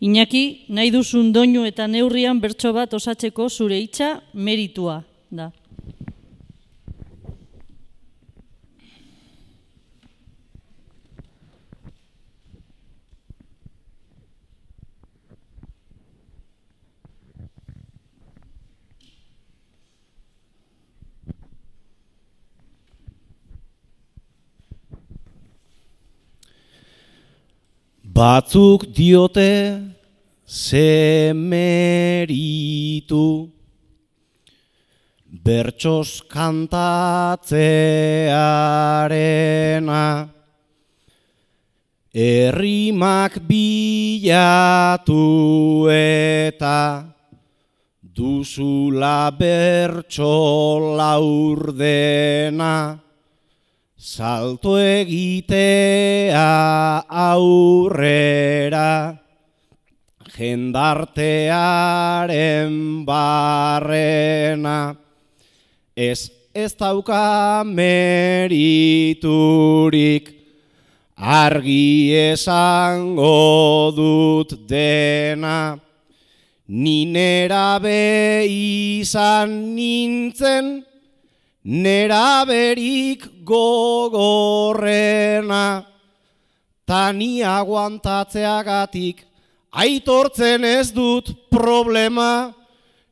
Iñaki, nahi duzun doinu eta neurrian bertso bat osatzeko zure hitza meritua da. Batzuk diote ze meritu bertsoz kantatzearena, errimak bilatu eta duzula bertso laurdena, salto egitea aurrera, jendartearen barrena, ez dauka meriturik, argi esango dut dena, ni nerabe izan nintzen, neraberik gogorrena, tani aguantatzeagatik aitortzen ez dut problema,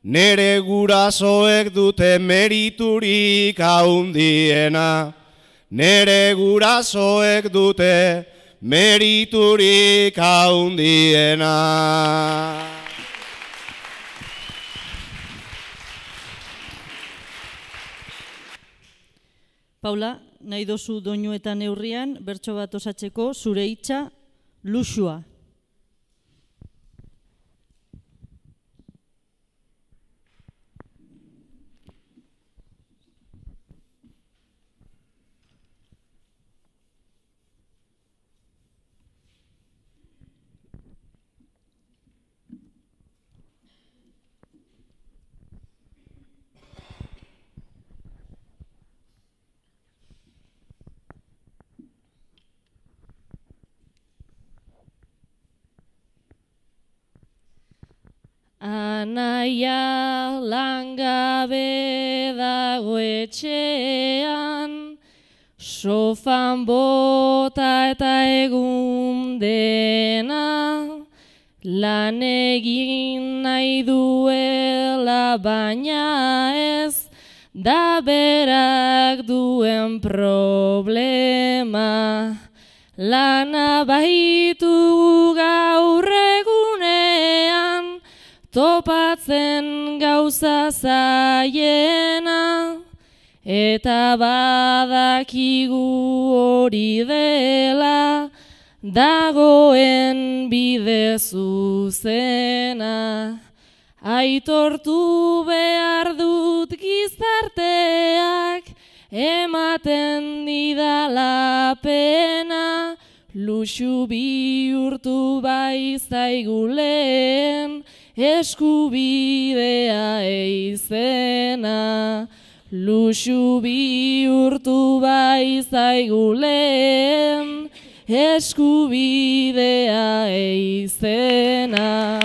nere gurasoek dute meriturik haundiena, nere gurasoek dute meriturik haundiena. Paula, nahi dozu doinu eta neurrian bertso bat osatzeko zure hitza luxua. Anaia langabe dago etxean, sofan bota eta egun dena, lan egin nahi duela baina ez, da berak duen problema. Lana baitu gaur egunean, topatzen gauza zaiena, eta badakigu hori dela, dagoen bide zuzena. Aitortu behar dut gizarteak, ematen didala pena, luxu bihurtu bai zaigu lehen, eskubidea eizena. Luxu bihurtu bai zaigu lehen, eskubidea eizena.